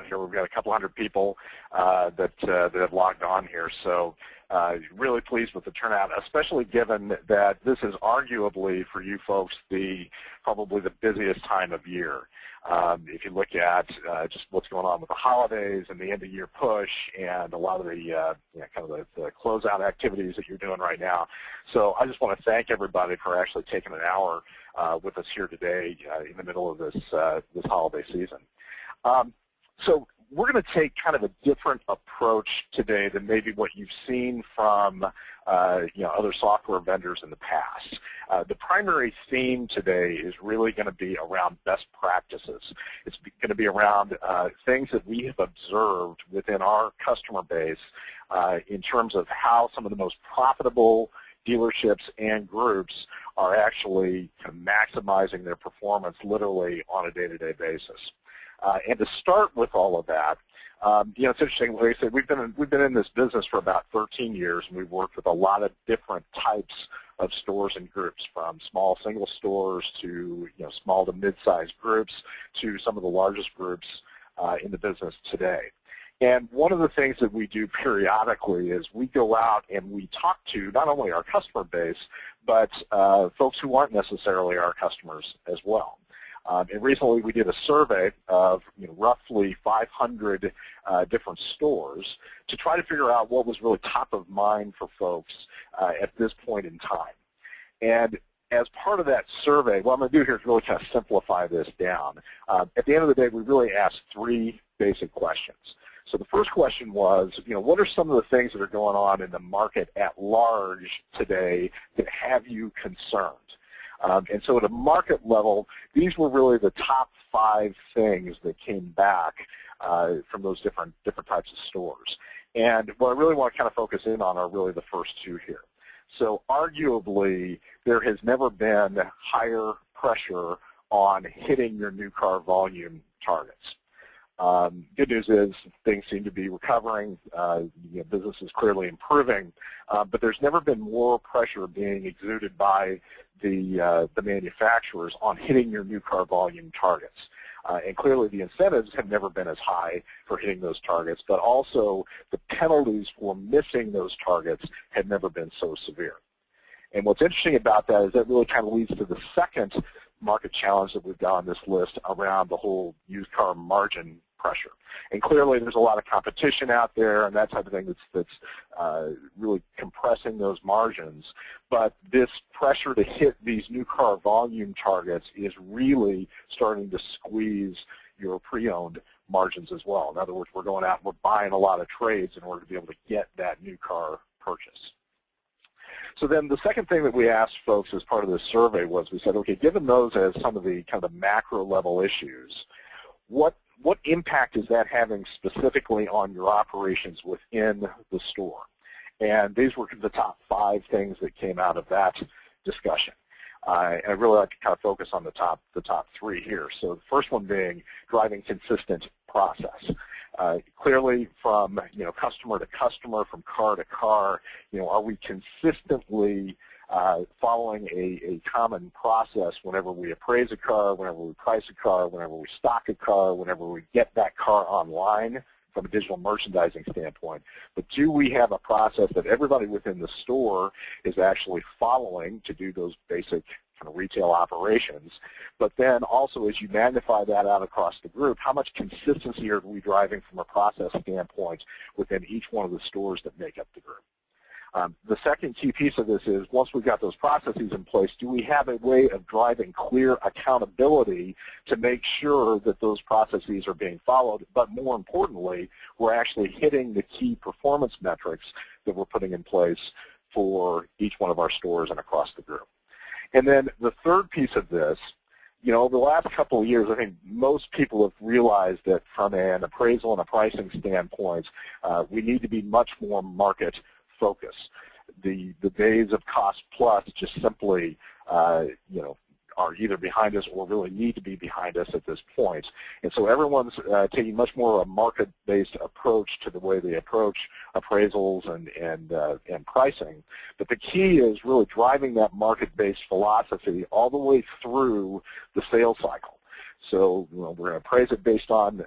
here. We've got a couple hundred people that have logged on here. So really pleased with the turnout, especially given that this is arguably for you folks probably the busiest time of year. If you look at just what's going on with the holidays and the end of year push and a lot of the kind of the closeout activities that you're doing right now. So I just want to thank everybody for actually taking an hour with us here today in the middle of this holiday season. So we're going to take kind of a different approach today than maybe what you've seen from other software vendors in the past. The primary theme today is really going to be around best practices. It's going to be around things that we have observed within our customer base in terms of how some of the most profitable dealerships and groups are actually kind of maximizing their performance literally on a day-to-day basis. And to start with all of that, it's interesting. Like I said, we've been in this business for about 13 years, and we've worked with a lot of different types of stores and groups, from small single stores to small to mid-sized groups to some of the largest groups in the business today. And one of the things that we do periodically is we go out and we talk to not only our customer base, but folks who aren't necessarily our customers as well. And recently we did a survey of roughly 500 different stores to try to figure out what was really top of mind for folks at this point in time. And as part of that survey, what I'm going to do here is really kind of simplify this down. At the end of the day, we really asked three basic questions. So the first question was, what are some of the things that are going on in the market at large today that have you concerned? And so at a market level, these were really the top 5 things that came back from those different types of stores. And what I really want to kind of focus in on are really the first 2 here. So arguably, there has never been higher pressure on hitting your new car volume targets. Good news is things seem to be recovering. Business is clearly improving, but there's never been more pressure being exuded by the manufacturers on hitting your new car volume targets. And clearly the incentives have never been as high for hitting those targets, but also the penalties for missing those targets have never been so severe. And what's interesting about that is that really kind of leads to the second market challenge that we've got on this list around the whole used car margin pressure. And clearly there's a lot of competition out there and that type of thing that's really compressing those margins. But this pressure to hit these new car volume targets is really starting to squeeze your pre-owned margins as well. In other words, we're going out and we're buying a lot of trades in order to be able to get that new car purchase. So then the second thing that we asked folks as part of this survey was we said, okay, given those as some of the kind of macro level issues, what impact is that having specifically on your operations within the store? And these were the top 5 things that came out of that discussion. And I'd really like to kind of focus on the top 3 here. So the first one being driving consistent process. Clearly from customer to customer, from car to car, are we consistently following a common process whenever we appraise a car, whenever we price a car, whenever we stock a car, whenever we get that car online from a digital merchandising standpoint. But do we have a process that everybody within the store is actually following to do those basic kind of retail operations? But then also as you magnify that out across the group, how much consistency are we driving from a process standpoint within each one of the stores that make up the group? The second key piece of this is once we've got those processes in place, do we have a way of driving clear accountability to make sure that those processes are being followed, but more importantly, we're actually hitting the key performance metrics that we're putting in place for each one of our stores and across the group. And then the third piece of this, over the last couple of years, I think most people have realized that from an appraisal and a pricing standpoint, we need to be much more market focus. The days of cost plus just simply, are either behind us or really need to be behind us at this point. And so everyone's taking much more of a market-based approach to the way they approach appraisals and pricing. But the key is really driving that market-based philosophy all the way through the sales cycle. So we're going to appraise it based on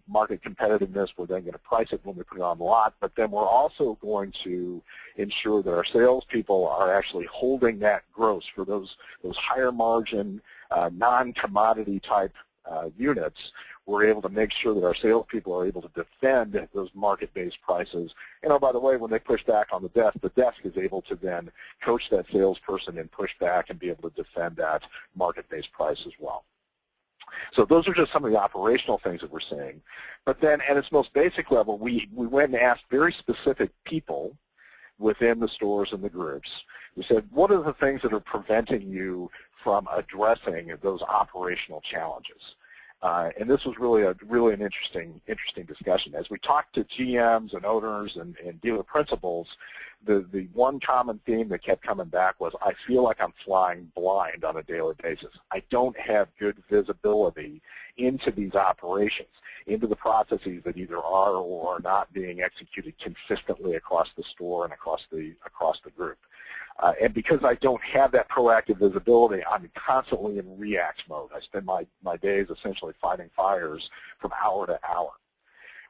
market competitiveness. We're then going to price it when we put it on the lot, but then we're also going to ensure that our salespeople are actually holding that gross for those higher margin, non-commodity type units. We're able to make sure that our salespeople are able to defend those market-based prices. And oh, by the way, when they push back on the desk is able to then coach that salesperson and push back and be able to defend that market-based price as well. So those are just some of the operational things that we're seeing. But then at its most basic level, we went and asked very specific people within the stores and the groups. We said, what are the things that are preventing you from addressing those operational challenges? And this was really an interesting discussion. As we talked to GMs and owners and dealer principals, the one common theme that kept coming back was, I feel like I'm flying blind on a daily basis. I don't have good visibility into these operations, into the processes that either are or are not being executed consistently across the store and across the group. And because I don't have that proactive visibility, I'm constantly in react mode. I spend my days essentially fighting fires from hour to hour.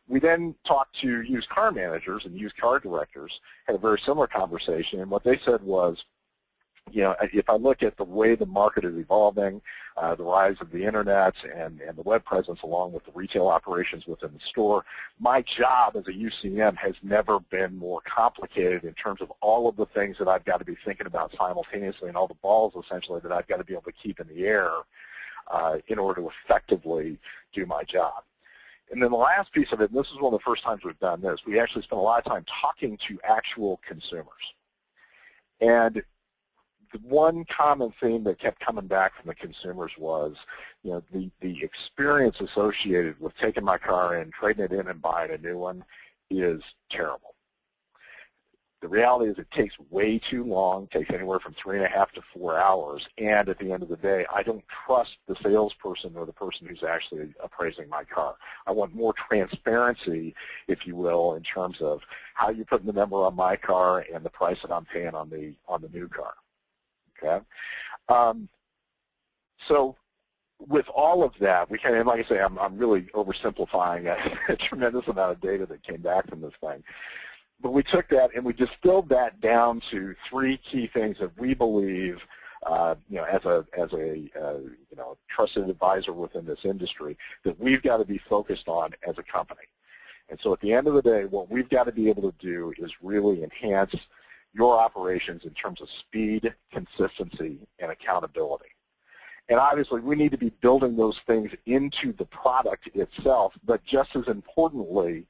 We then talked to used car managers and used car directors, had a very similar conversation, and what they said was, if I look at the way the market is evolving, the rise of the internet and the web presence along with the retail operations within the store, my job as a UCM has never been more complicated in terms of all of the things that I've got to be thinking about simultaneously and all the balls essentially that I've got to be able to keep in the air in order to effectively do my job. And then the last piece of it, and this is one of the first times we've done this, we actually spent a lot of time talking to actual consumers. And the one common theme that kept coming back from the consumers was, the experience associated with taking my car in, trading it in, and buying a new one is terrible. The reality is it takes way too long, takes anywhere from 3.5 to 4 hours, and at the end of the day, I don't trust the salesperson or the person who's actually appraising my car. I want more transparency, if you will, in terms of how you're putting the number on my car and the price that I'm paying on the new car. Okay, so with all of that, we can, and like I say, I'm really oversimplifying a tremendous amount of data that came back from this thing. But we took that and we distilled that down to 3 key things that we believe, as a trusted advisor within this industry, that we've got to be focused on as a company. And so at the end of the day, what we've got to be able to do is really enhance your operations in terms of speed, consistency, and accountability. And obviously, we need to be building those things into the product itself, but just as importantly,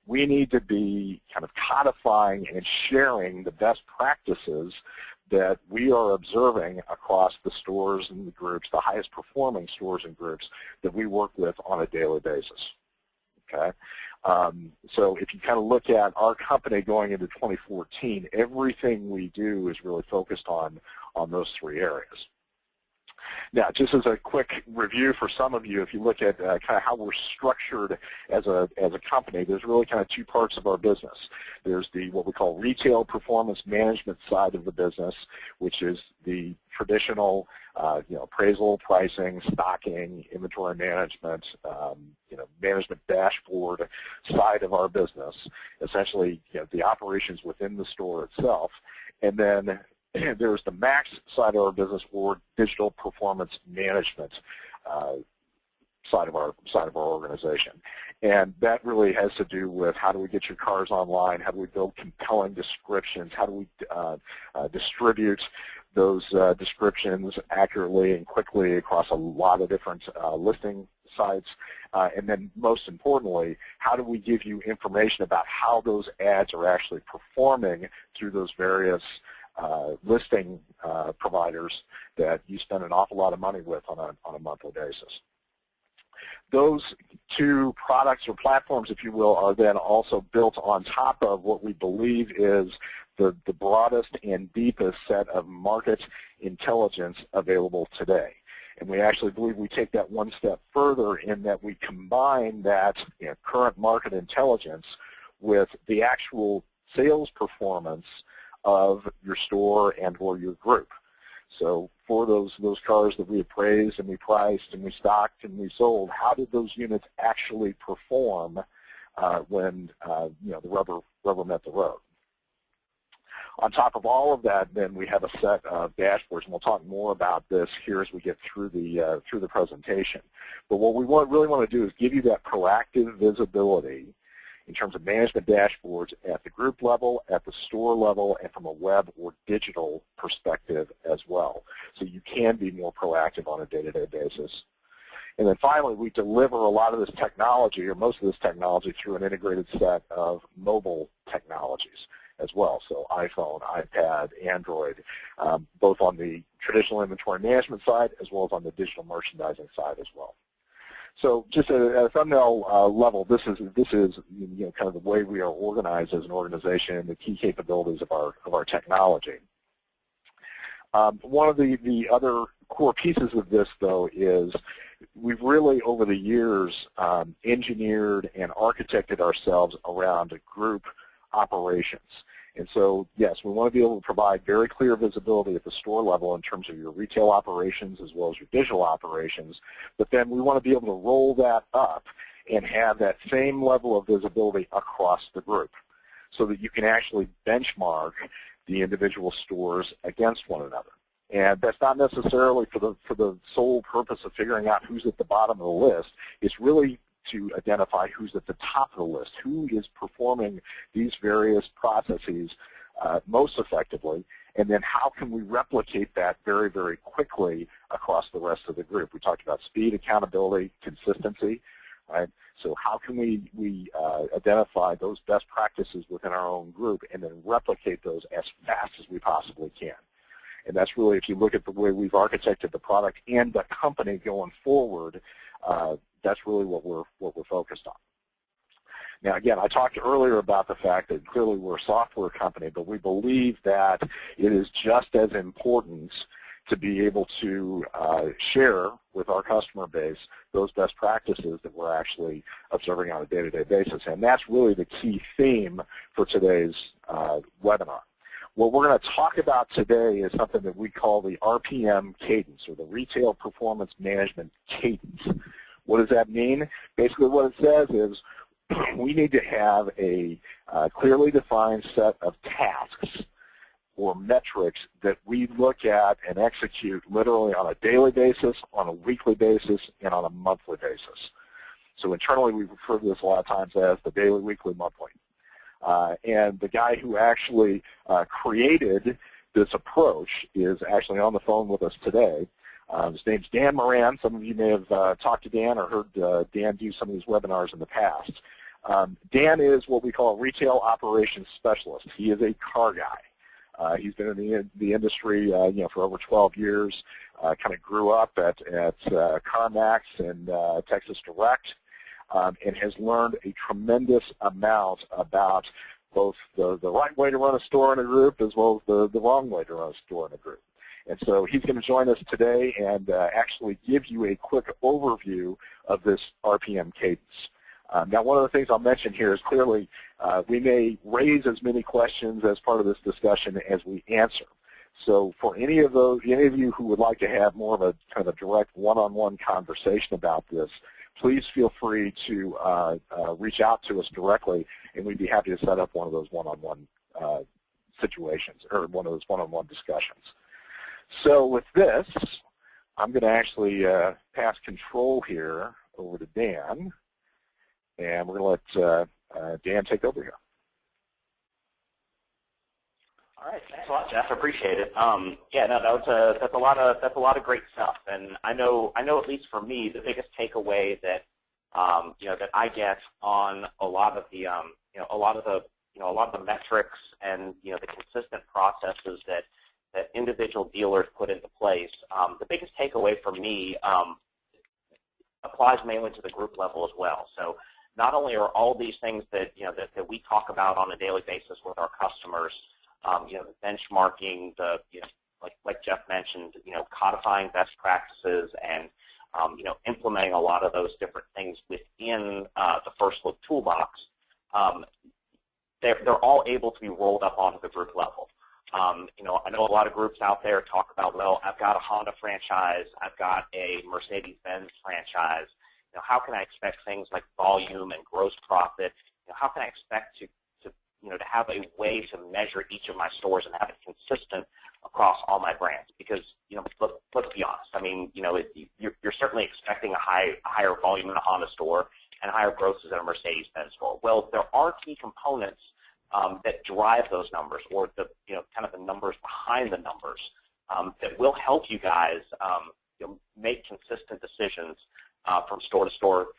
we need to be kind of codifying and sharing the best practices that we are observing across the stores and the groups, the highest performing stores and groups that we work with on a daily basis. Okay, so if you kind of look at our company going into 2014, everything we do is really focused on those 3 areas. Now, just as a quick review for some of you, if you look at kind of how we're structured as a company, there's really kind of 2 parts of our business. There's the what we call retail performance management side of the business, which is the traditional appraisal, pricing, stocking, inventory management, management dashboard side of our business, essentially the operations within the store itself. And then there's the MAX side of our business, or digital performance management side of our organization, and that really has to do with how do we get your cars online, how do we build compelling descriptions, how do we distribute those descriptions accurately and quickly across a lot of different listing sites, and then most importantly, how do we give you information about how those ads are actually performing through those various listing providers that you spend an awful lot of money with on a monthly basis. Those 2 products or platforms, if you will, are then also built on top of what we believe is the broadest and deepest set of market intelligence available today. And we actually believe we take that one step further in that we combine that current market intelligence with the actual sales performance of your store and or your group. So for those cars that we appraised and we priced and we stocked and we sold, how did those units actually perform when the rubber met the road? On top of all of that, then we have a set of dashboards, and we'll talk more about this here as we get through the presentation. But what we really want to do is give you that proactive visibility in terms of management dashboards at the group level, at the store level, and from a web or digital perspective as well. So you can be more proactive on a day-to-day basis. And then finally, we deliver a lot of this technology, or most of this technology, through an integrated set of mobile technologies as well. So iPhone, iPad, Android, both on the traditional inventory management side as well as on the digital merchandising side as well. So just at a thumbnail level, this is kind of the way we are organized as an organization and the key capabilities of our technology. One of the other core pieces of this, though, is we've really, over the years, engineered and architected ourselves around group operations. And so, yes, we want to be able to provide very clear visibility at the store level in terms of your retail operations as well as your digital operations, but then we want to be able to roll that up and have that same level of visibility across the group so that you can actually benchmark the individual stores against one another. And that's not necessarily for the sole purpose of figuring out who's at the bottom of the list. It's really to identify who's at the top of the list, who is performing these various processes most effectively, and then how can we replicate that very, very quickly across the rest of the group. We talked about speed, accountability, consistency, right? So how can we identify those best practices within our own group and then replicate those as fast as we possibly can? And that's really, if you look at the way we've architected the product and the company going forward, that's really what we're focused on. Now, again, I talked earlier about the fact that clearly we're a software company, but we believe that it is just as important to be able to share with our customer base those best practices that we're actually observing on a day-to-day basis. And that's really the key theme for today's webinar. What we're going to talk about today is something that we call the RPM cadence, or the Retail Performance Management Cadence. What does that mean? Basically what it says is we need to have a clearly defined set of tasks or metrics that we look at and execute literally on a daily basis, on a weekly basis, and on a monthly basis. So internally we refer to this a lot of times as the daily, weekly, monthly. And the guy who actually created this approach is actually on the phone with us today. His name's Dan Moran. Some of you may have talked to Dan or heard Dan do some of these webinars in the past. Dan is what we call a retail operations specialist. He is a car guy. He's been in the industry for over 12 years, kind of grew up at CarMax and Texas Direct, and has learned a tremendous amount about both the right way to run a store in a group as well as the wrong way to run a store in a group. And so he's going to join us today and actually give you a quick overview of this RPM cadence. Now, one of the things I'll mention here is clearly we may raise as many questions as part of this discussion as we answer. So for any of you who would like to have more of a kind of a direct one-on-one conversation about this, please feel free to reach out to us directly, and we'd be happy to set up one of those one-on-one situations or one of those one-on-one discussions. So with this, I'm going to actually pass control here over to Dan, and we're going to let Dan take over here. All right, thanks a lot, Jeff. I appreciate it. Yeah, no, that's a lot of great stuff, and I know at least for me, the biggest takeaway that that I get on a lot of the a lot of the metrics and the consistent processes that individual dealers put into place. The biggest takeaway for me applies mainly to the group level as well. So not only are all these things that that we talk about on a daily basis with our customers, the benchmarking, like Jeff mentioned, codifying best practices and implementing a lot of those different things within the FirstLook toolbox. They're all able to be rolled up onto the group level. I know a lot of groups out there talk about, well, I've got a Honda franchise, I've got a Mercedes-Benz franchise. How can I expect things like volume and gross profit? How can I expect to have a way to measure each of my stores and have it consistent across all my brands? Because, let's be honest. I mean, you're certainly expecting a higher volume in a Honda store and higher grosses in a Mercedes-Benz store. Well, there are key components that drive those numbers, or the kind of the numbers behind the numbers that will help you guys make consistent decisions from store to store,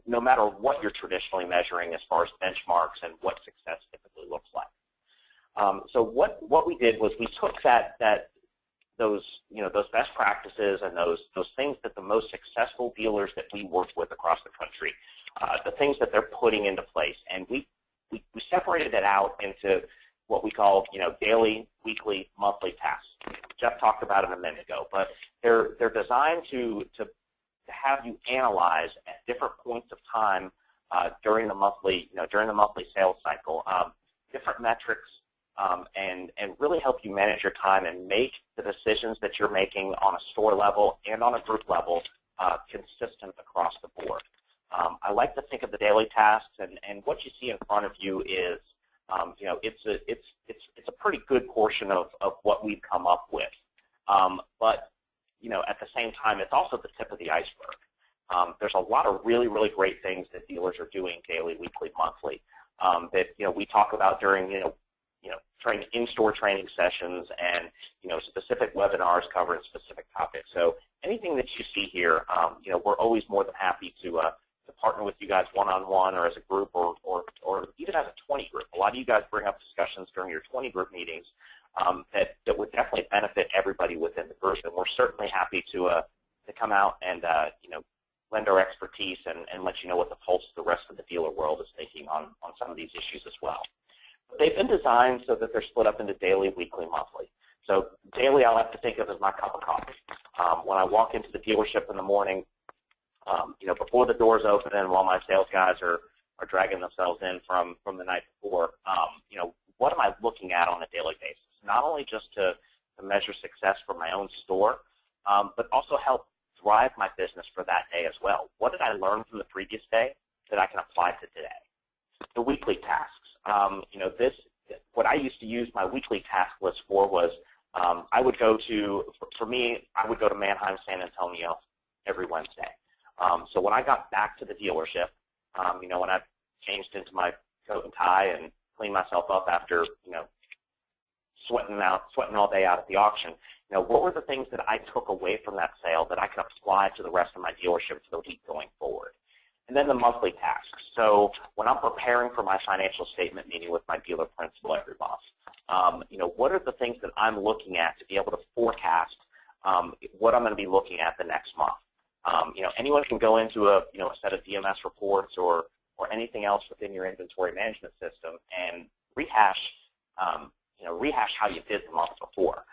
no matter what you're traditionally measuring as far as benchmarks and what success typically looks like. So what we did was we took those best practices and those things that the most successful dealers that we worked with across the country, the things that they're putting into place, and we separated it out into what we call daily, weekly, monthly tasks. Jeff talked about it a minute ago, but they're designed to have you analyze at different points of time during the monthly sales cycle different metrics and really help you manage your time and make the decisions that you're making on a store level and on a group level consistent across the board. I like to think of the daily tasks, and what you see in front of you is, it's a pretty good portion of what we've come up with. But at the same time, it's also the tip of the iceberg. There's a lot of really, really great things that dealers are doing daily, weekly, monthly that we talk about during in-store training sessions and specific webinars covering specific topics. So anything that you see here, we're always more than happy to partner with you guys one-on-one or as a group or even as a 20 group. A lot of you guys bring up discussions during your 20 group meetings that would definitely benefit everybody within the group, and we're certainly happy to come out and lend our expertise and let you know what the pulse of the rest of the dealer world is thinking on some of these issues as well. But they've been designed so that they're split up into daily, weekly, monthly. So daily, I like to think of as my cup of coffee. When I walk into the dealership in the morning, before the doors open and while my sales guys are dragging themselves in from the night before, what am I looking at on a daily basis? Not only just to measure success for my own store, but also help drive my business for that day as well. What did I learn from the previous day that I can apply to today? The weekly tasks. What I used to use my weekly task list for was I would go to Manheim, San Antonio every Wednesday. So when I got back to the dealership, when I changed into my coat and tie and cleaned myself up after, sweating all day out at the auction, what were the things that I took away from that sale that I can apply to the rest of my dealership for the week going forward? And then the monthly tasks. So when I'm preparing for my financial statement meeting with my dealer principal, every month, what are the things that I'm looking at to be able to forecast what I'm going to be looking at the next month? Anyone can go into a set of DMS reports or anything else within your inventory management system and rehash how you did the month before.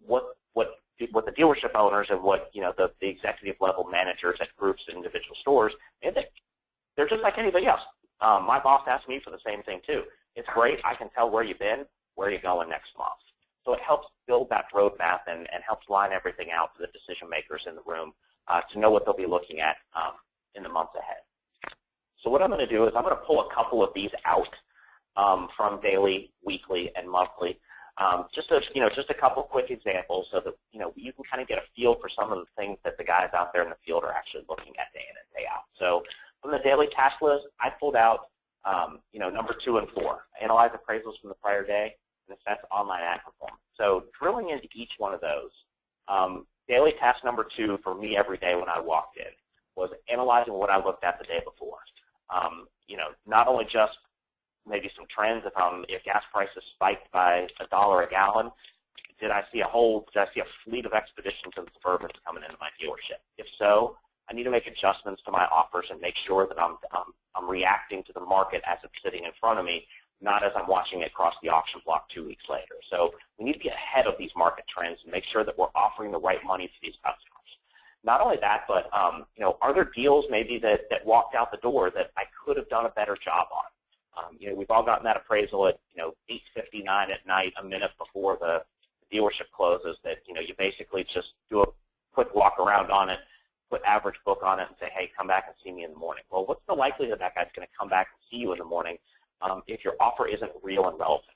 What the dealership owners and what the executive level managers at groups and individual stores, they're just like anybody else. My boss asked me for the same thing too. It's great. I can tell where you've been, where you're going next month. So it helps build that roadmap and helps line everything out for the decision makers in the room to know what they'll be looking at in the months ahead. So what I'm going to do is I'm going to pull a couple of these out from daily, weekly, and monthly. Just a couple quick examples so that you can kind of get a feel for some of the things that the guys out there in the field are actually looking at day in and day out. So from the daily task list, I pulled out number 2 and 4, analyze appraisals from the prior day and assess online ad performance. So drilling into each one of those, daily task number 2 for me every day when I walked in was analyzing what I looked at the day before. Not only just maybe some trends, if gas prices spiked by $1 a gallon, did I see a fleet of Expeditions and Suburbans coming into my dealership? If so, I need to make adjustments to my offers and make sure that I'm reacting to the market as it's sitting in front of me, not as I'm watching it cross the auction block 2 weeks later. So we need to be ahead of these market trends and make sure that we're offering the right money to these customers. Not only that, but are there deals maybe that walked out the door that I could have done a better job on? We've all gotten that appraisal at $850 12:59 at night, a minute before the dealership closes, that you basically just do a quick walk around on it, put average book on it, and say, hey, come back and see me in the morning. Well, what's the likelihood that guy's going to come back and see you in the morning if your offer isn't real and relevant?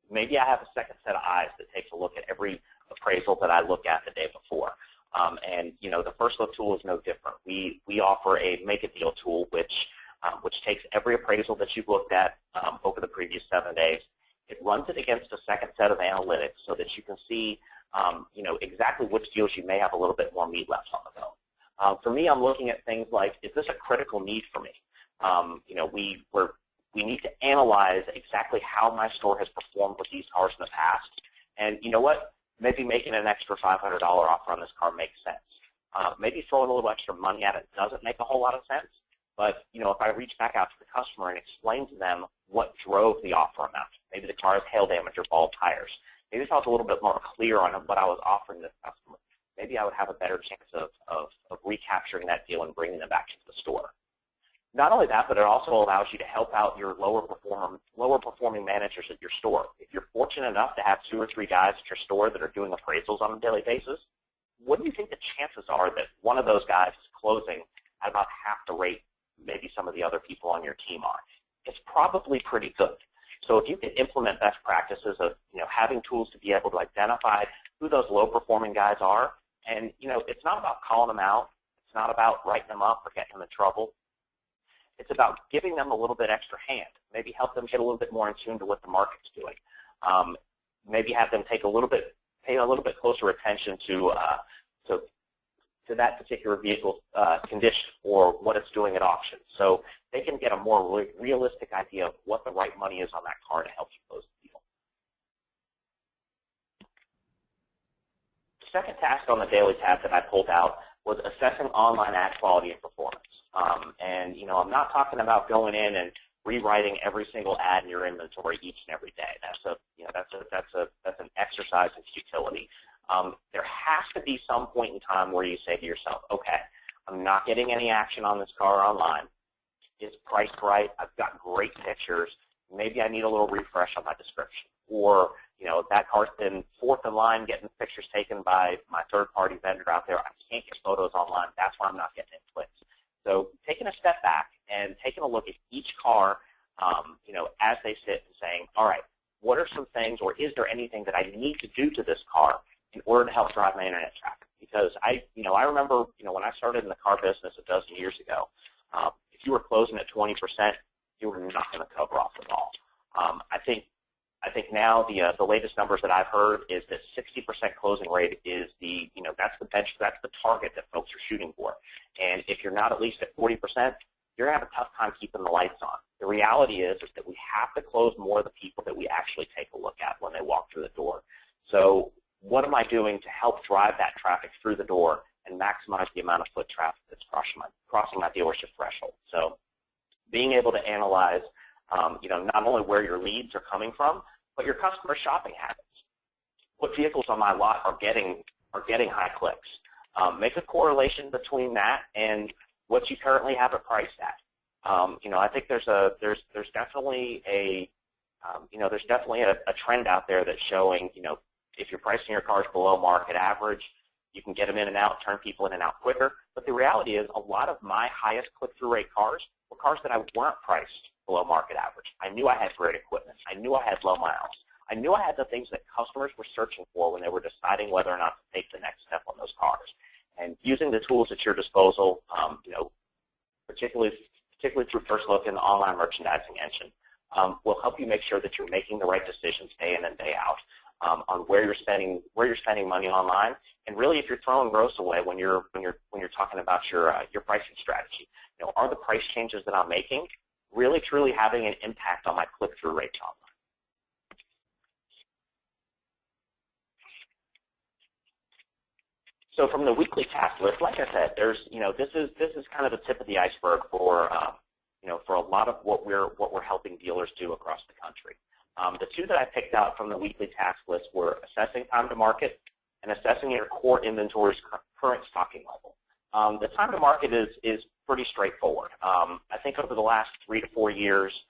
Maybe I have a second set of eyes that takes a look at every appraisal that I look at the day before. And the FirstLook tool is no different. We offer a Make a Deal tool, which takes every appraisal that you've looked at over the previous 7 days. It runs it against a second set of analytics so that you can see exactly which deals you may have a little bit more meat left on the bone. For me, I'm looking at things like, is this a critical need for me? We need to analyze exactly how my store has performed with these cars in the past. And you know what? Maybe making an extra $500 offer on this car makes sense. Maybe throwing a little extra money at it doesn't make a whole lot of sense. But if I reach back out to the customer and explain to them what drove the offer amount, maybe the car has hail damage or bald tires. Maybe if I was a little bit more clear on what I was offering this customer, maybe I would have a better chance of recapturing that deal and bringing them back to the store. Not only that, but it also allows you to help out your lower performing managers at your store. If you're fortunate enough to have 2 or 3 guys at your store that are doing appraisals on a daily basis, what do you think the chances are that one of those guys is closing at about half the rate maybe some of the other people on your team are? It's probably pretty good. So if you can implement best practices of having tools to be able to identify who those low performing guys are, and it's not about calling them out, it's not about writing them up or getting them in trouble. It's about giving them a little bit extra hand. Maybe help them get a little bit more in tune to what the market's doing. Maybe have them pay a little bit closer attention to that particular vehicle condition or what it's doing at auction, so they can get a more realistic idea of what the right money is on that car to help you close the deal. The second task on the daily tab that I pulled out was assessing online ad quality and performance. And I'm not talking about going in and rewriting every single ad in your inventory each and every day. That's an exercise in futility. There has to be some point in time where you say to yourself, okay, I'm not getting any action on this car online. It's priced right. I've got great pictures. Maybe I need a little refresh on my description. Or, that car's been fourth in line getting pictures taken by my third-party vendor out there. I can't get photos online. That's why I'm not getting any clicks. So taking a step back and taking a look at each car, as they sit and saying, all right, what are some things, or is there anything that I need to do to this car in order to help drive my internet traffic? Because I remember, when I started in the car business a dozen years ago, if you were closing at 20%, you were not going to cover off at all. I think now the latest numbers that I've heard is that 60% closing rate is that's the target that folks are shooting for. And if you're not at least at 40%, you're going to have a tough time keeping the lights on. The reality is that we have to close more of the people that we actually take a look at when they walk through the door. So what am I doing to help drive that traffic through the door and maximize the amount of foot traffic that's crossing my dealership threshold? So being able to analyze, not only where your leads are coming from, but your customer shopping habits. What vehicles on my lot are getting high clicks? Make a correlation between that and what you currently have it priced at. I think there's definitely a trend out there that's showing, if you're pricing your cars below market average, you can get them in and out, turn people in and out quicker. But the reality is, a lot of my highest click-through rate cars were cars that I weren't priced below market average. I knew I had great equipment. I knew I had low miles. I knew I had the things that customers were searching for when they were deciding whether or not to take the next step on those cars. And using the tools at your disposal, particularly through FirstLook and the online merchandising engine, will help you make sure that you're making the right decisions day in and day out on where you're spending money online. And really, if you're throwing gross away when you're talking about your pricing strategy, are the price changes that I'm making really truly having an impact on my click-through rates online? So from the weekly task list, like I said, there's this is kind of the tip of the iceberg for for a lot of what we're helping dealers do across the country. The two that I picked out from the weekly task list were assessing time to market and assessing your core inventory's current stocking level. The time to market is pretty straightforward. I think over the last 3 to 4 years,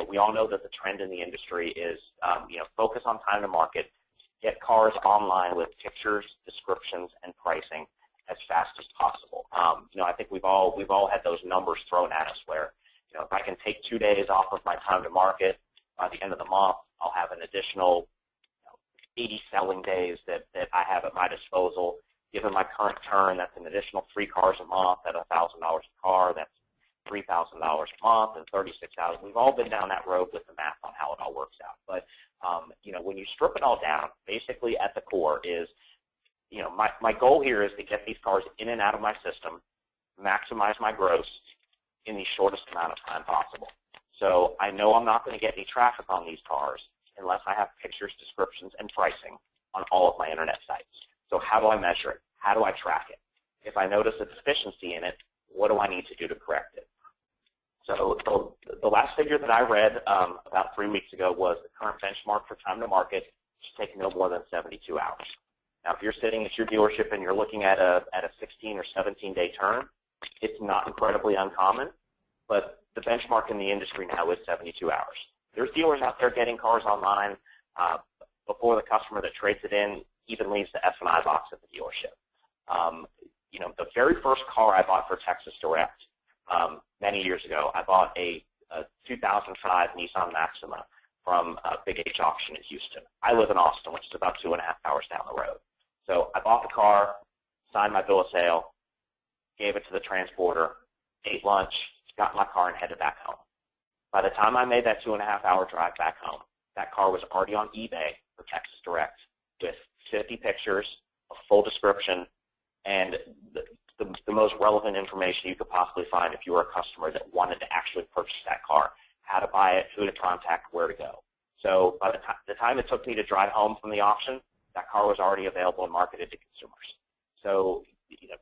We all know that the trend in the industry is, focus on time to market, get cars online with pictures, descriptions, and pricing as fast as possible. I think we've all had those numbers thrown at us where, if I can take 2 days off of my time to market, by the end of the month, I'll have an additional 80 selling days that I have at my disposal. Given my current turn, that's an additional 3 cars a month at $1,000 a car. That's $3,000 a month and $36,000. We've all been down that road with the math on how it all works out. But when you strip it all down, basically at the core is, my goal here is to get these cars in and out of my system, maximize my gross in the shortest amount of time possible. So I know I'm not going to get any traffic on these cars unless I have pictures, descriptions, and pricing on all of my internet sites. So how do I measure it? How do I track it? If I notice a deficiency in it, what do I need to do to correct it? So the last figure that I read about 3 weeks ago was the current benchmark for time to market should take no more than 72 hours. Now, if you're sitting at your dealership and you're looking at a 16 or 17-day turn, it's not incredibly uncommon, but the benchmark in the industry now is 72 hours. There's dealers out there getting cars online before the customer that trades it in even leaves the F&I box at the dealership. The very first car I bought for Texas Direct many years ago, I bought a 2005 Nissan Maxima from Big H Auction in Houston. I live in Austin, which is about 2.5 hours down the road. So I bought the car, signed my bill of sale, gave it to the transporter, ate lunch, got in my car, and headed back home. By the time I made that 2.5-hour drive back home, that car was already on eBay for Texas Direct with 50 pictures, a full description, and the most relevant information you could possibly find if you were a customer that wanted to actually purchase that car, how to buy it, who to contact, where to go. So by the time it took me to drive home from the auction, that car was already available and marketed to consumers. So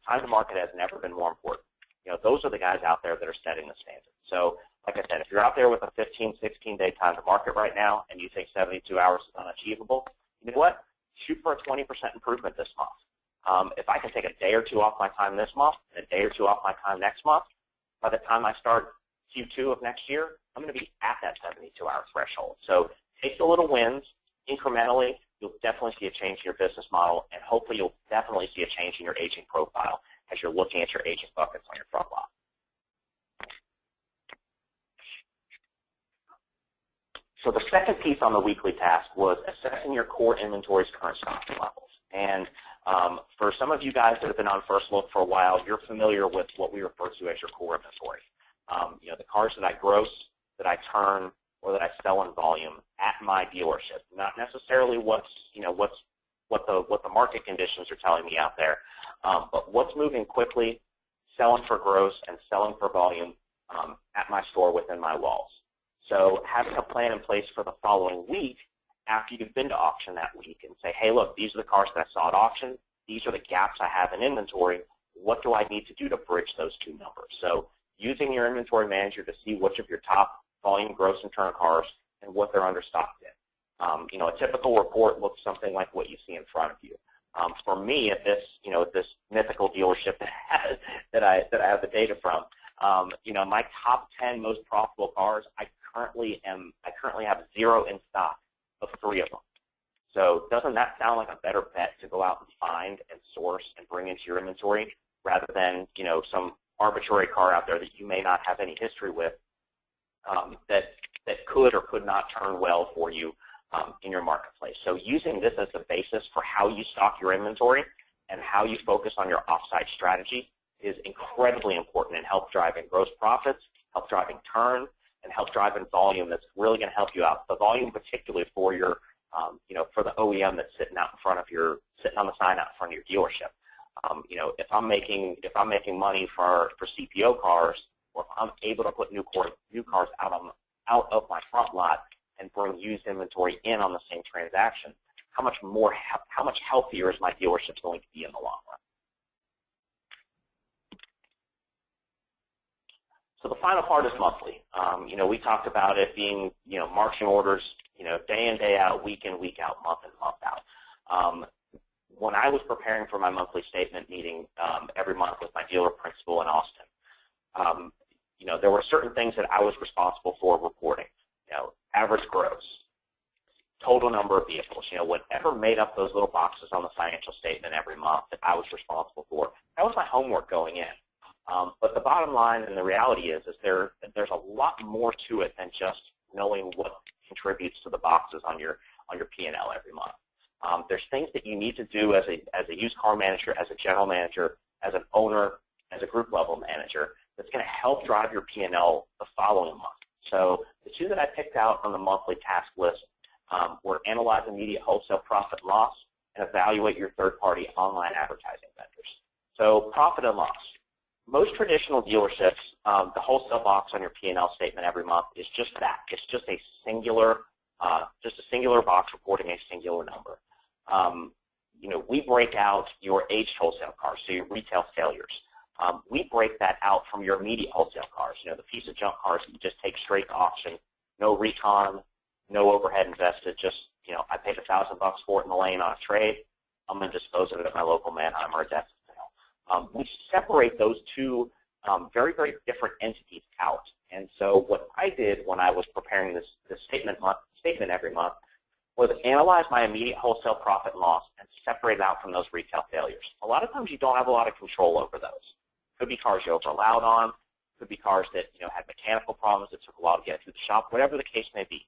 time to market has never been more important. Those are the guys out there that are setting the standard. So like I said, if you're out there with a 15, 16-day time to market right now and you think 72 hours is unachievable, you know what? Shoot for a 20% improvement this month. If I can take a day or two off my time this month and a day or two off my time next month, by the time I start Q2 of next year, I'm going to be at that 72-hour threshold. So take the little wins incrementally. You'll definitely see a change in your business model, and hopefully you'll definitely see a change in your aging profile as you're looking at your aging buckets on your front lot. So the second piece on the weekly task was assessing your core inventory's current stocking levels. And for some of you guys that have been on FirstLook for a while, you're familiar with what we refer to as your core inventory. The cars that I gross, that I turn, or that I sell in volume at my dealership. Not necessarily what the market conditions are telling me out there, but what's moving quickly, selling for gross, and selling for volume at my store within my walls. So having a plan in place for the following week after you've been to auction that week and say, hey, look, these are the cars that I saw at auction. These are the gaps I have in inventory. What do I need to do to bridge those two numbers? So using your inventory manager to see which of your top volume, gross, and turn cars and what they're understocked in. A typical report looks something like what you see in front of you. For me, at this mythical dealership that I have the data from, my top 10 most profitable cars, I currently have 0 in stock of 3 of them. So doesn't that sound like a better bet to go out and find and source and bring into your inventory rather than some arbitrary car out there that you may not have any history with that could or could not turn well for you in your marketplace. So using this as the basis for how you stock your inventory and how you focus on your offsite strategy is incredibly important in help driving gross profits, help driving turn, and help driving volume that's really going to help you out. The volume particularly for your, for the OEM that's sitting out in front of sitting on the sign out in front of your dealership. If I'm making money for CPO cars, or if I'm able to put new cars out of my front lot and bring used inventory in on the same transaction, how much healthier is my dealership going to be in the long run? So the final part is monthly. We talked about it being, marching orders, day in, day out, week in, week out, month in, month out. When I was preparing for my monthly statement meeting every month with my dealer principal in Austin, there were certain things that I was responsible for reporting. Average gross, total number of vehicles, whatever made up those little boxes on the financial statement every month that I was responsible for. That was my homework going in. But the bottom line and the reality is there's a lot more to it than just knowing what contributes to the boxes on your P&L every month. There's things that you need to do as a used car manager, as a general manager, as an owner, as a group level manager that's going to help drive your P&L the following month. So the two that I picked out on the monthly task list were analyze immediate wholesale profit and loss and evaluate your third-party online advertising vendors. So profit and loss. Most traditional dealerships, the wholesale box on your P&L statement every month is just that. It's just a singular box reporting a singular number. We break out your aged wholesale cars, so your retail failures. We break that out from your immediate wholesale cars, the piece of junk cars that you just take straight to auction, no recon, no overhead invested, just, I paid $1,000 for it in the lane on a trade. I'm going to dispose of it at my local Manheim or a desk sale. We separate those two very, very different entities out. And so what I did when I was preparing this statement every month was analyze my immediate wholesale profit and loss and separate it out from those retail failures. A lot of times you don't have a lot of control over those. Could be cars you over allowed on, could be cars that had mechanical problems that took a while to get through the shop, whatever the case may be.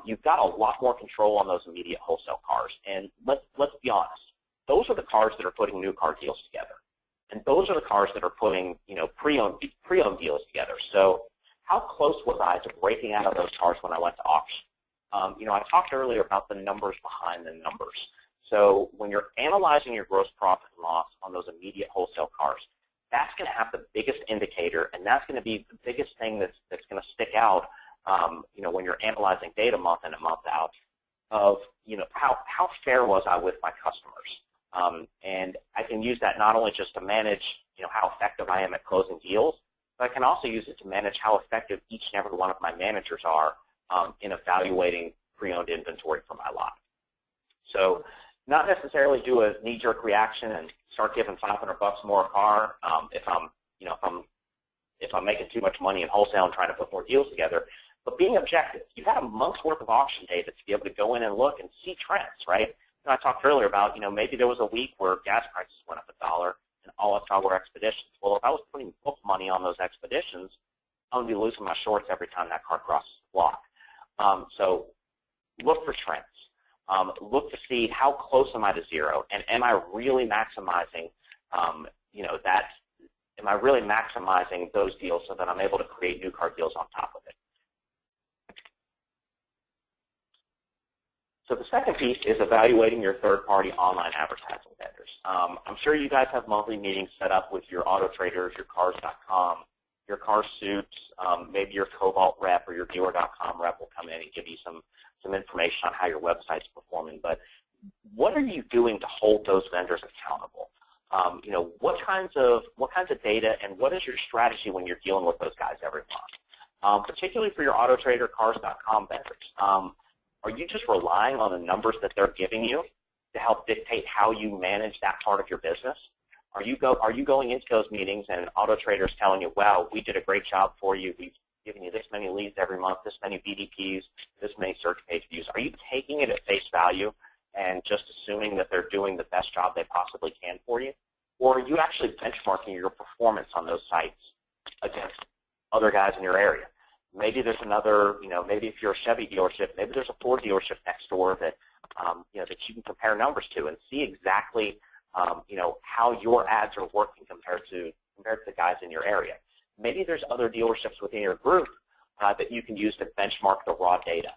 You've got a lot more control on those immediate wholesale cars. And let's be honest, those are the cars that are putting new car deals together. And those are the cars that are putting pre-owned deals together. So how close was I to breaking out of those cars when I went to auction? I talked earlier about the numbers behind the numbers. So when you're analyzing your gross profit and loss on those immediate wholesale cars, that's going to have the biggest indicator, and that's going to be the biggest thing that's going to stick out, when you're analyzing data month in and month out of, how fair was I with my customers. And I can use that not only just to manage, how effective I am at closing deals, but I can also use it to manage how effective each and every one of my managers are in evaluating pre-owned inventory for my lot. So not necessarily do a knee-jerk reaction and start giving $500 more a car if I'm making too much money in wholesale and trying to put more deals together. But being objective, you've had a month's worth of auction data to be able to go in and look and see trends, right? I talked earlier about, maybe there was a week where gas prices went up $1 and all I saw were expeditions. Well, if I was putting book money on those expeditions, I'm going to be losing my shorts every time that car crosses the block. So look for trends. Look to see how close am I to zero, and am I really maximizing, am I really maximizing those deals so that I'm able to create new car deals on top of it? So the second piece is evaluating your third-party online advertising vendors. I'm sure you guys have monthly meetings set up with your auto traders, your cars.com, your car suits, maybe your Cobalt rep or your dealer.com rep will come in and give you some information on how your website's performing. But what are you doing to hold those vendors accountable? What kinds of data and what is your strategy when you're dealing with those guys every month? Particularly for your auto trader, cars.com vendors. Are you just relying on the numbers that they're giving you to help dictate how you manage that part of your business? Are you going into those meetings and auto traders telling you, wow, we did a great job for you, we've given you this many leads every month, this many BDPs, this many search page views? Are you taking it at face value and just assuming that they're doing the best job they possibly can for you? Or are you actually benchmarking your performance on those sites against other guys in your area? Maybe there's another, maybe if you're a Chevy dealership, maybe there's a Ford dealership next door that, that you can compare numbers to and see exactly, how your ads are working compared to the guys in your area. Maybe there's other dealerships within your group that you can use to benchmark the raw data.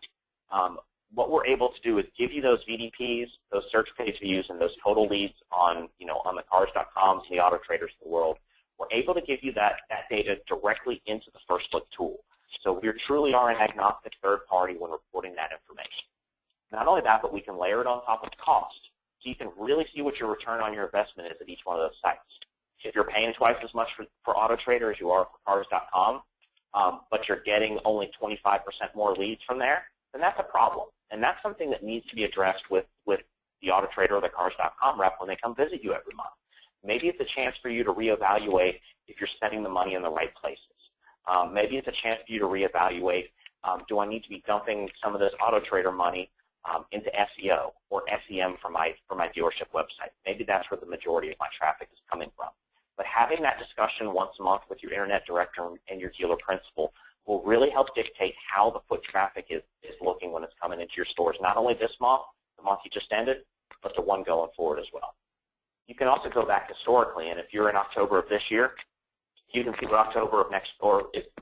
What we're able to do is give you those VDPs, those search page views, and those total leads on, on the cars.coms and the auto traders of the world. We're able to give you that data directly into the FirstLook tool. So we truly are an agnostic third party when reporting that information. Not only that, but we can layer it on top of the cost. So you can really see what your return on your investment is at each one of those sites. If you're paying twice as much for Auto Trader as you are for Cars.com, but you're getting only 25% more leads from there, then that's a problem. And that's something that needs to be addressed with the Auto Trader or the Cars.com rep when they come visit you every month. Maybe it's a chance for you to reevaluate if you're spending the money in the right places. Maybe it's a chance for you to reevaluate, do I need to be dumping some of this auto trader money into SEO or SEM for my dealership website? Maybe that's where the majority of my traffic is coming from. But having that discussion once a month with your internet director and your dealer principal will really help dictate how the foot traffic is looking when it's coming into your stores, not only this month, the month you just ended, but the one going forward as well. You can also go back historically, and if you're in October of this year, you can see what October of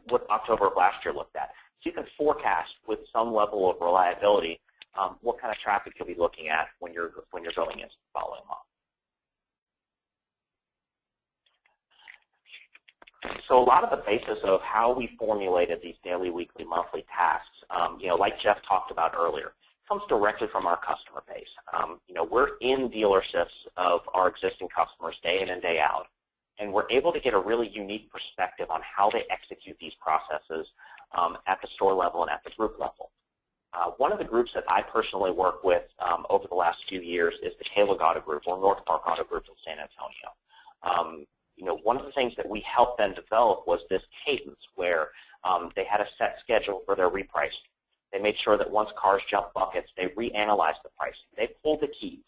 what October of last year looked at. So you can forecast with some level of reliability what kind of traffic you'll be looking at when you're going into the following month. So a lot of the basis of how we formulated these daily, weekly, monthly tasks, like Jeff talked about earlier, comes directly from our customer base. We're in dealerships of our existing customers day in and day out, and we're able to get a really unique perspective on how they execute these processes at the store level and at the group level. One of the groups that I personally work with over the last few years is the Caleb Auto Group, or North Park Auto Group in San Antonio. One of the things that we helped them develop was this cadence where they had a set schedule for their repricing. They made sure that once cars jumped buckets, they reanalyzed the pricing. They pulled the keys.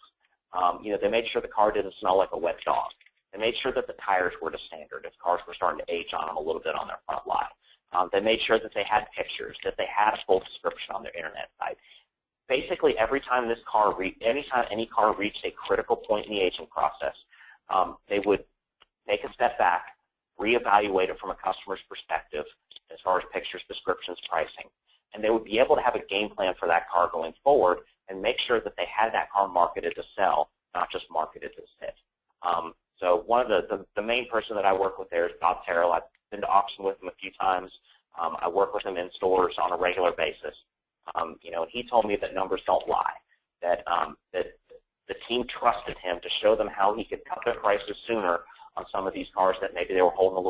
They made sure the car didn't smell like a wet dog. They made sure that the tires were to standard if cars were starting to age on them a little bit on their front line. They made sure that they had pictures, that they had a full description on their internet site. Basically, every time anytime any car reached a critical point in the aging process, they would take a step back, reevaluate it from a customer's perspective as far as pictures, descriptions, pricing, and they would be able to have a game plan for that car going forward and make sure that they had that car marketed to sell, not just marketed to sit. So one of the main person that I work with there is Bob Terrell. I've been to auction with him a few times. I work with him in stores on a regular basis. He told me that numbers don't lie, that the team trusted him to show them how he could cut their prices sooner on some of these cars that maybe they were holding a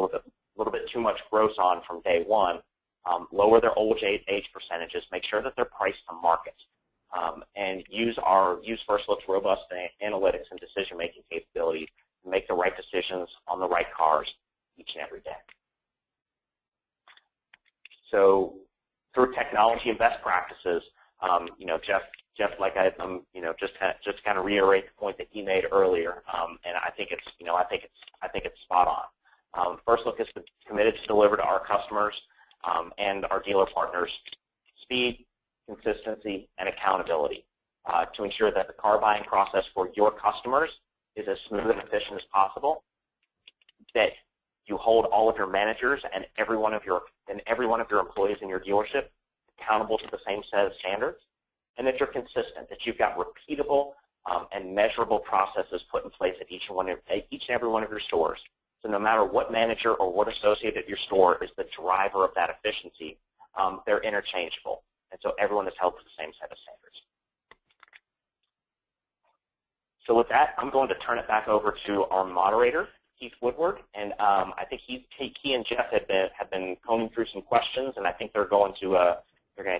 little bit too much gross on from day one, lower their old age percentages, make sure that they're priced to market, and use FirstLook's robust analytics and decision-making capability to make the right decisions on the right cars each and every day. So through technology and best practices, Jeff, like just kind of reiterate the point that he made earlier, and I think it's spot on. FirstLook is committed to deliver to our customers and our dealer partners speed, consistency, and accountability to ensure that the car buying process for your customers is as smooth and efficient as possible. That you hold all of your managers and every one of your employees in your dealership accountable to the same set of standards, and that you're consistent, that you've got repeatable and measurable processes put in place at each and every one of your stores. So no matter what manager or what associate at your store is the driver of that efficiency, they're interchangeable. And so everyone is held to the same set of standards. So with that, I'm going to turn it back over to our moderator, Keith Woodward, and I think he and Jeff have been combing through some questions, and I think they're going to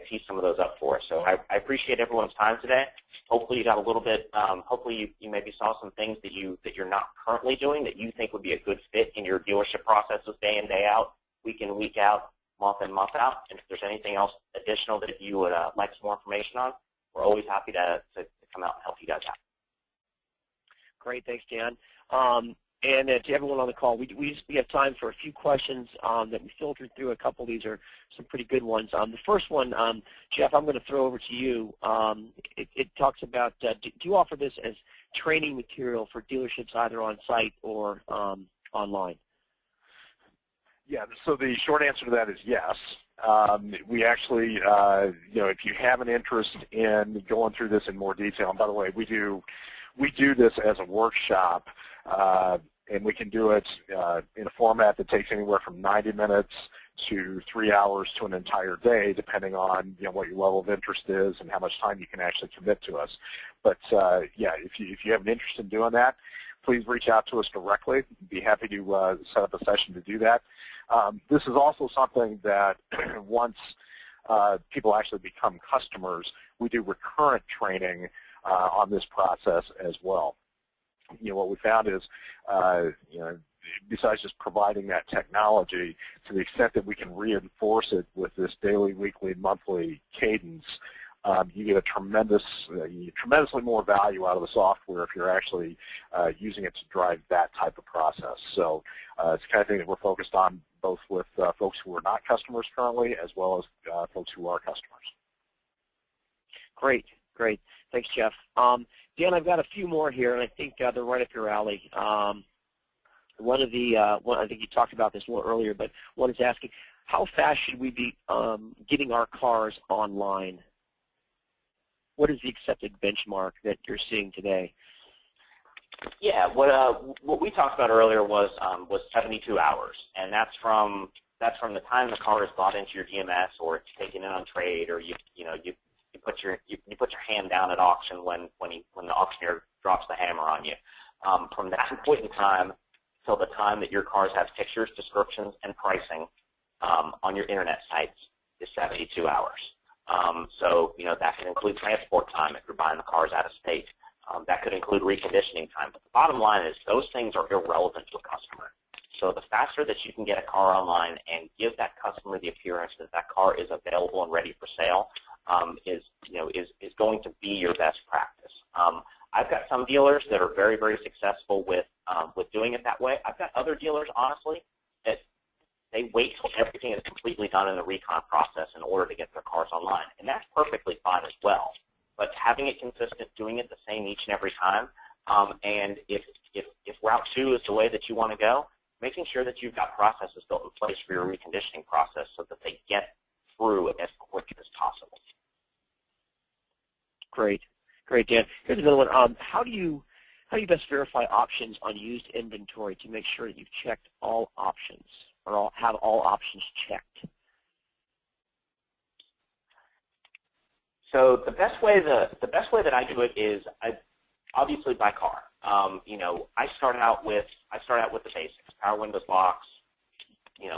tee some of those up for us. So I appreciate everyone's time today. Hopefully you got a little bit. Hopefully you maybe saw some things that you're not currently doing that you think would be a good fit in your dealership processes day in, day out, week in, week out, month in, month out. And if there's anything else additional that you would like some more information on, we're always happy to come out and help you guys out. Great, thanks, Dan. And to everyone on the call, we have time for a few questions that we filtered through. A couple of these are some pretty good ones. The first one, Jeff, I'm going to throw over to you. It talks about, do you offer this as training material for dealerships either on site or online? Yeah, so the short answer to that is yes. We actually, if you have an interest in going through this in more detail, and by the way, we do this as a workshop, and we can do it in a format that takes anywhere from 90 minutes to 3 hours to an entire day, depending on what your level of interest is and how much time you can actually commit to us. But yeah, if you have an interest in doing that, please reach out to us directly. We'd be happy to set up a session to do that. This is also something that once people actually become customers, we do recurrent training on this process as well. What we found is, besides just providing that technology, to the extent that we can reinforce it with this daily, weekly, monthly cadence, you get a tremendously more value out of the software if you're actually using it to drive that type of process. So it's the kind of thing that we're focused on both with folks who are not customers currently as well as folks who are customers. Great, great. Thanks, Jeff. Dan, I've got a few more here, and I think they're right up your alley. One of the, I think you talked about this a little earlier, but one is asking, how fast should we be getting our cars online? What is the accepted benchmark that you're seeing today? Yeah, what we talked about earlier was 72 hours, and that's from the time the car is brought into your DMS, or it's taken in on trade, or you put your hand down at auction when the auctioneer drops the hammer on you. From that point in time till the time that your cars have pictures, descriptions, and pricing on your internet sites is 72 hours. So that can include transport time if you're buying the cars out of state. That could include reconditioning time. But the bottom line is those things are irrelevant to a customer. So the faster that you can get a car online and give that customer the appearance that that car is available and ready for sale is going to be your best practice. I've got some dealers that are very, very successful with doing it that way. I've got other dealers, honestly, that they wait till everything is completely done in the recon process in order to get their cars online, and that's perfectly fine as well. But having it consistent, doing it the same each and every time, and if Route 2 is the way that you want to go, making sure that you've got processes built in place for your reconditioning process so that they get through as quickly as possible. Great, great, Dan. Here's another one. How do you best verify options on used inventory to make sure that you've checked all options, or have all options checked? So the best way that I do it is obviously by car. I start out with the basics: power windows, locks,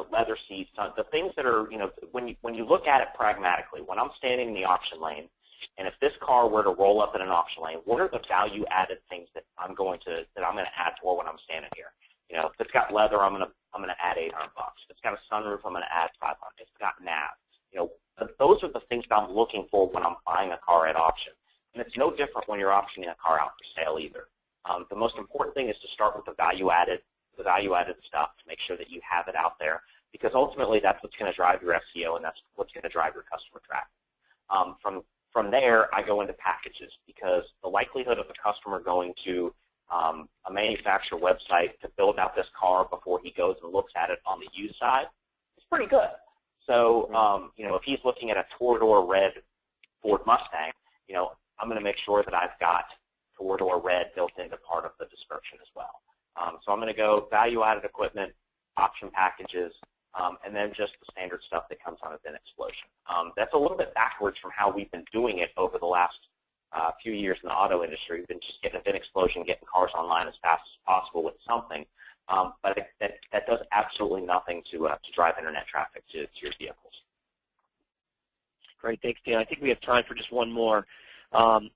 leather seats, the things that are, when you look at it pragmatically. When I'm standing in the auction lane, and if this car were to roll up in an auction lane, what are the value-added things that I'm going to add to it when I'm standing here? If it's got leather, I'm gonna add $800. If it's got a sunroof, I'm gonna add $500. If it's got nav, those are the things that I'm looking for when I'm buying a car at auction. And it's no different when you're auctioning a car out for sale either. The most important thing is to start with the value-added stuff to make sure that you have it out there, because ultimately that's what's going to drive your SEO and that's what's going to drive your customer traffic. From there, I go into packages, because the likelihood of the customer going to a manufacturer website to build out this car before he goes and looks at it on the used side is pretty good. So, if he's looking at a four-door red Ford Mustang, I'm going to make sure that I've got four-door red built into part of the description as well. So I'm going to go value-added equipment, option packages, and then just the standard stuff that comes on a VIN explosion. That's a little bit backwards from how we've been doing it over the last few years in the auto industry. We've been just getting a VIN explosion, getting cars online as fast as possible with something. But that does absolutely nothing to drive internet traffic to your vehicles. Great, thanks, Dan. I think we have time for just one more. And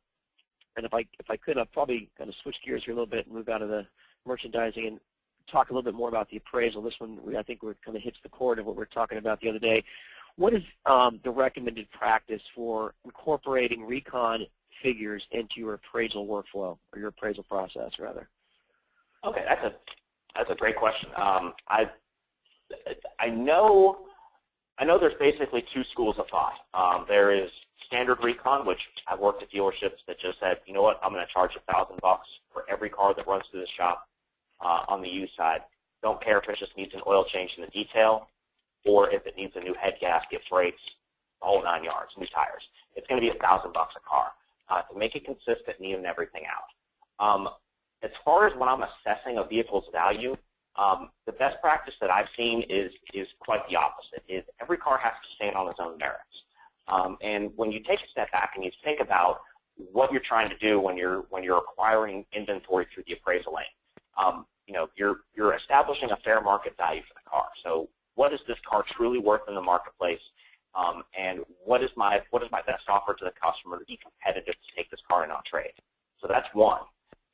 if I could, I'd probably kind of switch gears here a little bit and move out of the merchandising and talk a little bit more about the appraisal. This one, I think, kind of hits the chord of what we were talking about the other day. What is the recommended practice for incorporating recon figures into your appraisal workflow, or your appraisal process, rather? Okay, that's a great question. I know there's basically two schools of thought. There is standard recon, which I've worked at dealerships that just said, you know what, I'm going to charge $1,000 for every car that runs through the shop on the used side. Don't care if it just needs an oil change in the detail, or if it needs a new head gasket, brakes, the whole 9 yards, new tires. It's going to be $1,000 a car to make it consistent and even everything out. As far as when I'm assessing a vehicle's value, the best practice that I've seen is quite the opposite. Is every car has to stand on its own merits. And when you take a step back and you think about what you're trying to do when you're acquiring inventory through the appraisal lane, you're establishing a fair market value for the car. So what is this car truly worth in the marketplace? And what is my best offer to the customer to be competitive to take this car in on trade? So that's one.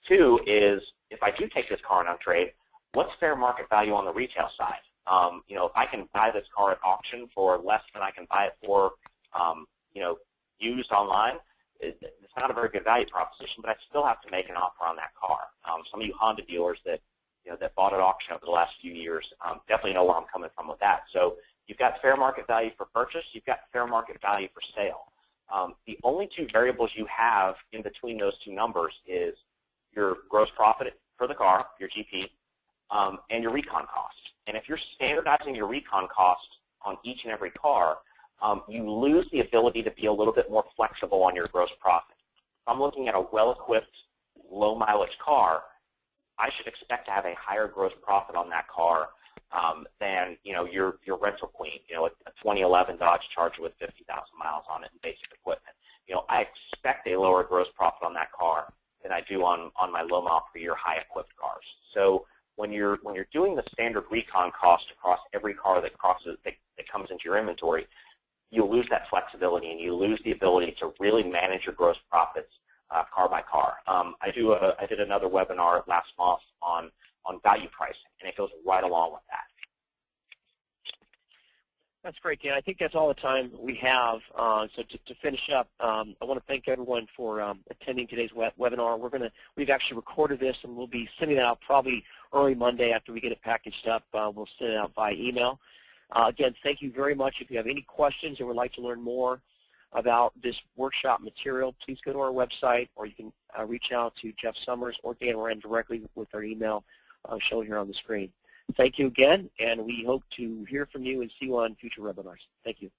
Two is, if I do take this car in on trade, what's fair market value on the retail side? If I can buy this car at auction for less than I can buy it for, used online, it's not a very good value proposition, but I still have to make an offer on that car. Some of you Honda dealers that that bought at auction over the last few years definitely know where I'm coming from with that. So you've got fair market value for purchase, you've got fair market value for sale. The only two variables you have in between those two numbers is your gross profit for the car, your GP, and your recon cost. And if you're standardizing your recon cost on each and every car, you lose the ability to be a little bit more flexible on your gross profit. If I'm looking at a well-equipped, low-mileage car, I should expect to have a higher gross profit on that car than your rental queen, a 2011 Dodge Charger with 50,000 miles on it and basic equipment. I expect a lower gross profit on that car than I do on my low mile per year high equipped cars. So when you're doing the standard recon cost across every car that comes into your inventory, you'll lose that flexibility and you lose the ability to really manage your gross profits car by car. I did another webinar last month on value pricing, and it goes right along with that. That's great, Dan. I think that's all the time we have. So to finish up, I want to thank everyone for attending today's webinar. We've actually recorded this, and we'll be sending it out probably early Monday after we get it packaged up. We'll send it out via email. Again, thank you very much. If you have any questions or would like to learn more about this workshop material, please go to our website, or you can reach out to Jeff Summers or Dan Moran directly with our email shown here on the screen. Thank you again, and we hope to hear from you and see you on future webinars. Thank you.